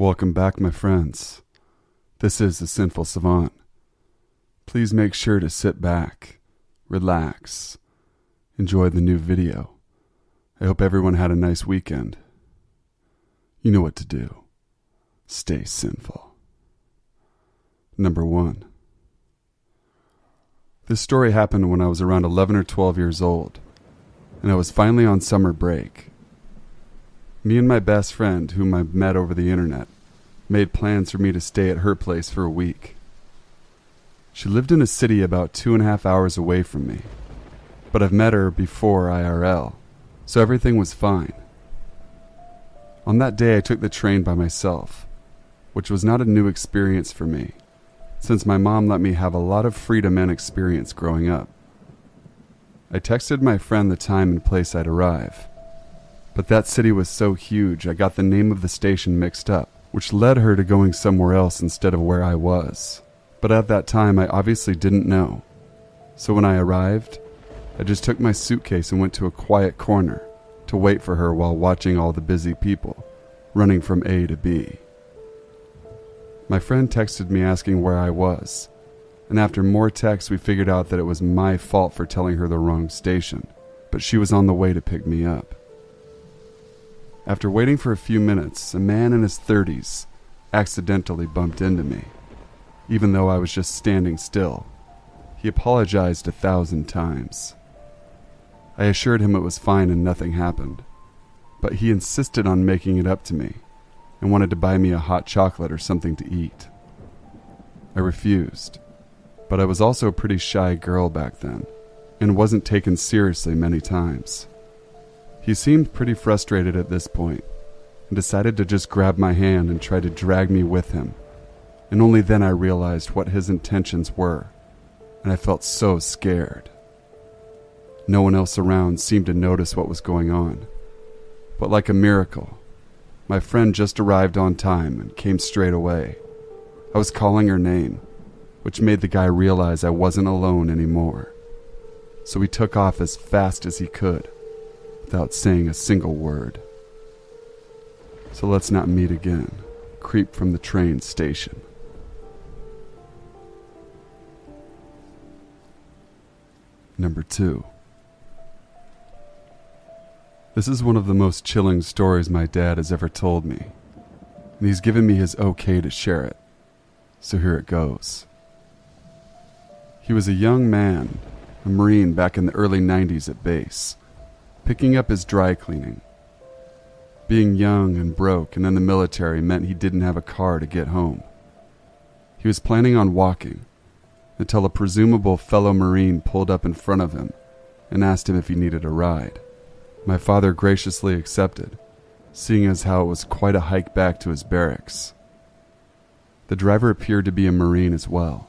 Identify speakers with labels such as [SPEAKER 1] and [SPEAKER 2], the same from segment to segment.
[SPEAKER 1] Welcome back, my friends. This is The Sinful Savant. Please make sure to sit back, relax, enjoy the new video. I hope everyone had a nice weekend. You know what to do. Stay sinful. Number 1. This story happened when I was around 11 or 12 years old, and I was finally on summer break. Me and my best friend, whom I met over the internet, made plans for me to stay at her place for a week. She lived in a city about 2.5 hours away from me, but I've met her before IRL, so everything was fine. On that day I took the train by myself, which was not a new experience for me, since my mom let me have a lot of freedom and experience growing up. I texted my friend the time and place I'd arrive, but that city was so huge I got the name of the station mixed up, which led her to going somewhere else instead of where I was. But at that time I obviously didn't know. So when I arrived, I just took my suitcase and went to a quiet corner to wait for her while watching all the busy people running from A to B. My friend texted me asking where I was, and after more texts we figured out that it was my fault for telling her the wrong station, but she was on the way to pick me up. After waiting for a few minutes, a man in his 30s accidentally bumped into me, even though I was just standing still. He apologized 1,000 times. I assured him it was fine and nothing happened, but he insisted on making it up to me and wanted to buy me a hot chocolate or something to eat. I refused, but I was also a pretty shy girl back then and wasn't taken seriously many times. He seemed pretty frustrated at this point and decided to just grab my hand and try to drag me with him, and only then I realized what his intentions were, and I felt so scared. No one else around seemed to notice what was going on, but like a miracle, my friend just arrived on time and came straight away. I was calling her name, which made the guy realize I wasn't alone anymore, so he took off as fast as he could, without saying a single word. So let's not meet again. Creep from the train station. Number 2. This is one of the most chilling stories my dad has ever told me, and he's given me his okay to share it. So here it goes. He was a young man, a Marine back in the early 90s at base, picking up his dry cleaning. Being young and broke and in the military meant he didn't have a car to get home. He was planning on walking until a presumable fellow Marine pulled up in front of him and asked him if he needed a ride. My father graciously accepted, seeing as how it was quite a hike back to his barracks. The driver appeared to be a Marine as well.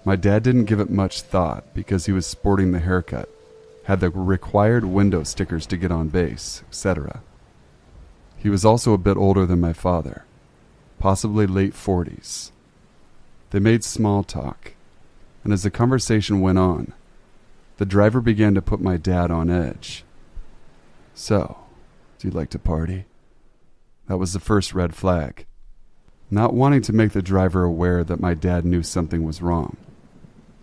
[SPEAKER 1] My dad didn't give it much thought because he was sporting the haircut, had the required window stickers to get on base, etc. He was also a bit older than my father, possibly late 40s. They made small talk, and as the conversation went on, the driver began to put my dad on edge. So, do you like to party? That was the first red flag. Not wanting to make the driver aware that my dad knew something was wrong,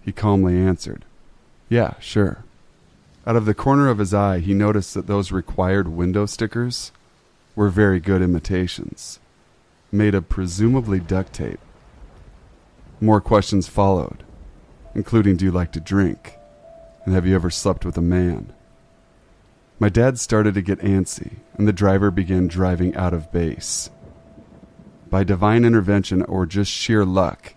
[SPEAKER 1] he calmly answered, "Yeah, sure." Out of the corner of his eye, he noticed that those required window stickers were very good imitations, made of presumably duct tape. More questions followed, including do you like to drink, and have you ever slept with a man? My dad started to get antsy, and the driver began driving out of base. By divine intervention or just sheer luck,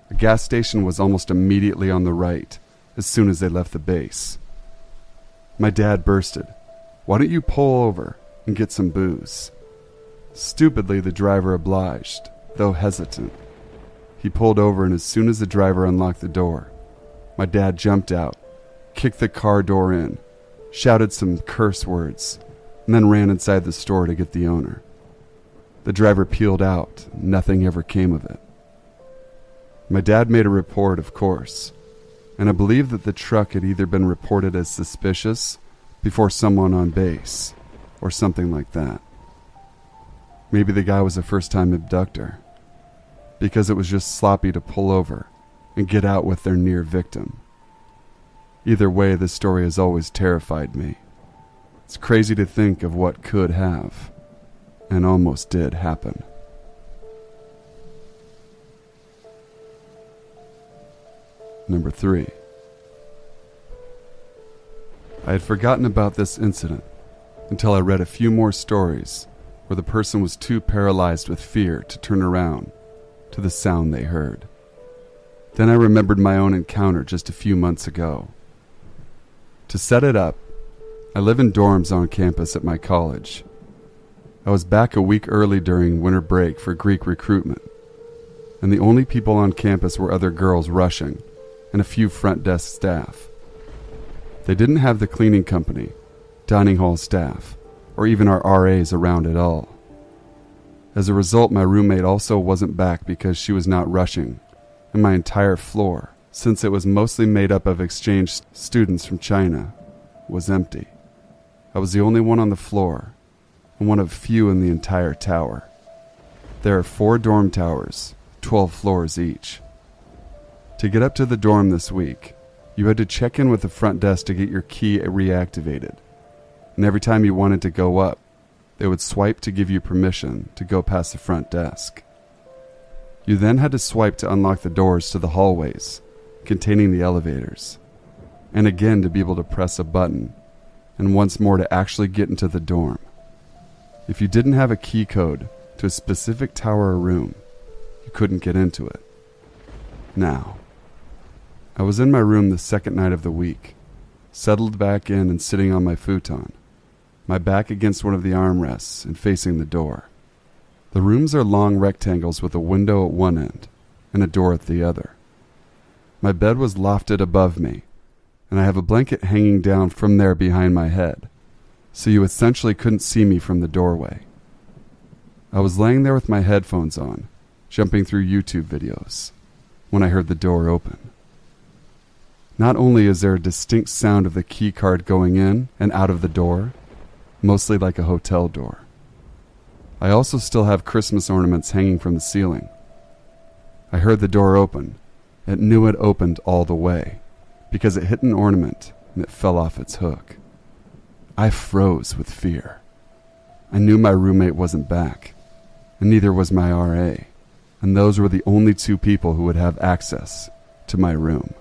[SPEAKER 1] a gas station was almost immediately on the right as soon as they left the base. My dad bursted, "Why don't you pull over and get some booze?" Stupidly, the driver obliged, though hesitant. He pulled over, and as soon as the driver unlocked the door, my dad jumped out, kicked the car door in, shouted some curse words, and then ran inside the store to get the owner. The driver peeled out, and nothing ever came of it. My dad made a report, of course, and I believe that the truck had either been reported as suspicious before someone on base, or something like that. Maybe the guy was a first-time abductor, because it was just sloppy to pull over and get out with their near victim. Either way, this story has always terrified me. It's crazy to think of what could have, and almost did happen. Number 3. I had forgotten about this incident until I read a few more stories where the person was too paralyzed with fear to turn around to the sound they heard. Then I remembered my own encounter just a few months ago. To set it up, I live in dorms on campus at my college. I was back a week early during winter break for Greek recruitment, and the only people on campus were other girls rushing and a few front desk staff. They didn't have the cleaning company, dining hall staff, or even our RAs around at all. As a result, my roommate also wasn't back because she was not rushing, and my entire floor, since it was mostly made up of exchange students from China, was empty. I was the only one on the floor, and one of few in the entire tower. There are 4 dorm towers, 12 floors each. To get up to the dorm this week, you had to check in with the front desk to get your key reactivated, and every time you wanted to go up, they would swipe to give you permission to go past the front desk. You then had to swipe to unlock the doors to the hallways containing the elevators, and again to be able to press a button, and once more to actually get into the dorm. If you didn't have a key code to a specific tower or room, you couldn't get into it. Now, I was in my room the second night of the week, settled back in and sitting on my futon, my back against one of the armrests and facing the door. The rooms are long rectangles with a window at one end and a door at the other. My bed was lofted above me, and I have a blanket hanging down from there behind my head, so you essentially couldn't see me from the doorway. I was laying there with my headphones on, jumping through YouTube videos, when I heard the door open. Not only is there a distinct sound of the key card going in and out of the door, mostly like a hotel door, I also still have Christmas ornaments hanging from the ceiling. I heard the door open, and knew it opened all the way, because it hit an ornament and it fell off its hook. I froze with fear. I knew my roommate wasn't back, and neither was my RA, and those were the only 2 people who would have access to my room.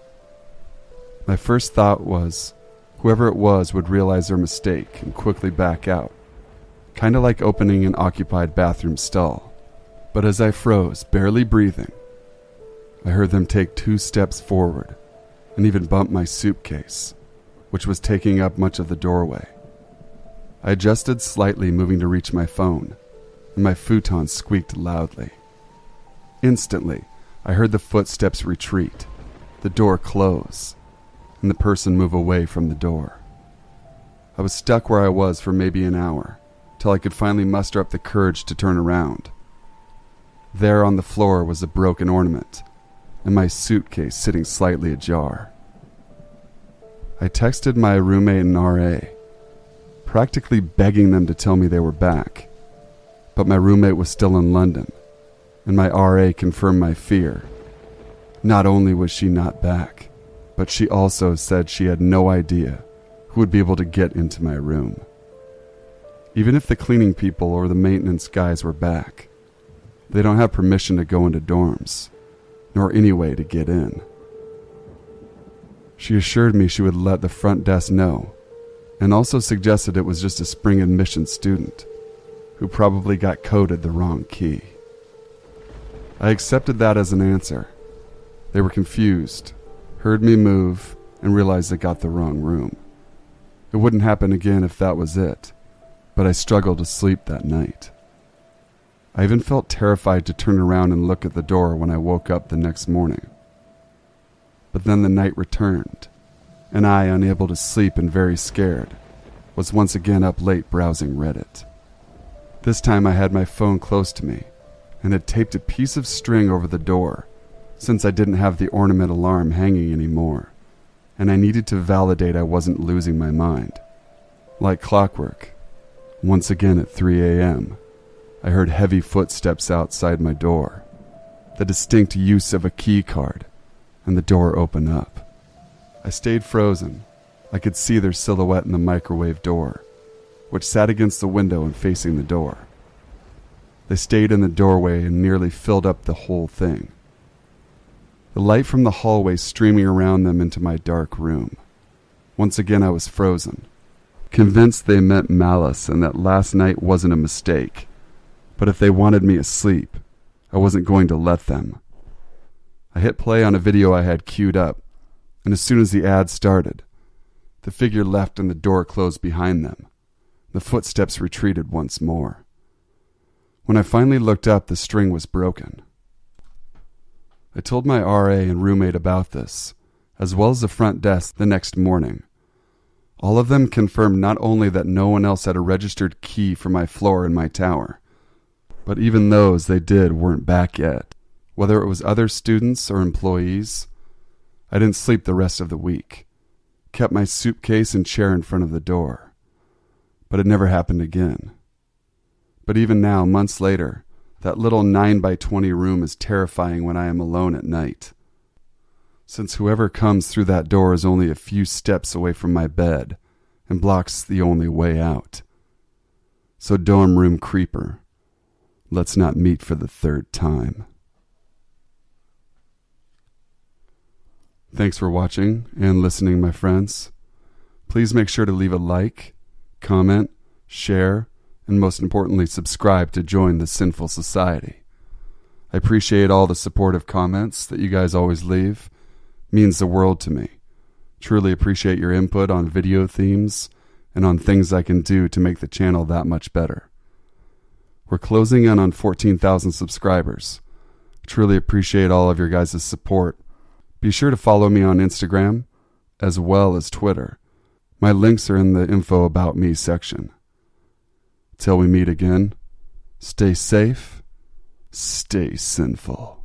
[SPEAKER 1] My first thought was, whoever it was would realize their mistake and quickly back out, kind of like opening an occupied bathroom stall. But as I froze, barely breathing, I heard them take 2 steps forward and even bump my suitcase, which was taking up much of the doorway. I adjusted slightly, moving to reach my phone, and my futon squeaked loudly. Instantly, I heard the footsteps retreat, the door close, and the person move away from the door. I was stuck where I was for maybe an hour, till I could finally muster up the courage to turn around. There on the floor was a broken ornament, and my suitcase sitting slightly ajar. I texted my roommate and RA, practically begging them to tell me they were back, but my roommate was still in London, and my RA confirmed my fear. Not only was she not back, but she also said she had no idea who would be able to get into my room. Even if the cleaning people or the maintenance guys were back, they don't have permission to go into dorms, nor any way to get in. She assured me she would let the front desk know, and also suggested it was just a spring admission student who probably got coded the wrong key. I accepted that as an answer. They were confused, heard me move, and realized I got the wrong room. It wouldn't happen again if that was it, but I struggled to sleep that night. I even felt terrified to turn around and look at the door when I woke up the next morning. But then the night returned, and I, unable to sleep and very scared, was once again up late browsing Reddit. This time I had my phone close to me and had taped a piece of string over the door since I didn't have the ornament alarm hanging anymore, and I needed to validate I wasn't losing my mind. Like clockwork, once again at 3 a.m., I heard heavy footsteps outside my door, the distinct use of a key card, and the door open up. I stayed frozen. I could see their silhouette in the microwave door, which sat against the window and facing the door. They stayed in the doorway and nearly filled up the whole thing. The light from the hallway streaming around them into my dark room. Once again I was frozen, convinced they meant malice and that last night wasn't a mistake. But if they wanted me asleep, I wasn't going to let them. I hit play on a video I had queued up, and as soon as the ad started, the figure left and the door closed behind them. The footsteps retreated once more. When I finally looked up, the string was broken. I told my RA and roommate about this, as well as the front desk the next morning. All of them confirmed not only that no one else had a registered key for my floor in my tower, but even those they did weren't back yet. Whether it was other students or employees, I didn't sleep the rest of the week. Kept my suitcase and chair in front of the door. But it never happened again. But even now, months later, that little 9x20 room is terrifying when I am alone at night. Since whoever comes through that door is only a few steps away from my bed and blocks the only way out. So dorm room creeper, let's not meet for the third time. Thanks for watching and listening, my friends. Please make sure to leave a like, comment, share, and most importantly, subscribe to join the Sinful Society. I appreciate all the supportive comments that you guys always leave. It means the world to me. Truly appreciate your input on video themes and on things I can do to make the channel that much better. We're closing in on 14,000 subscribers. Truly appreciate all of your guys' support. Be sure to follow me on Instagram as well as Twitter. My links are in the info about me section. Till we meet again, stay safe, stay sinful.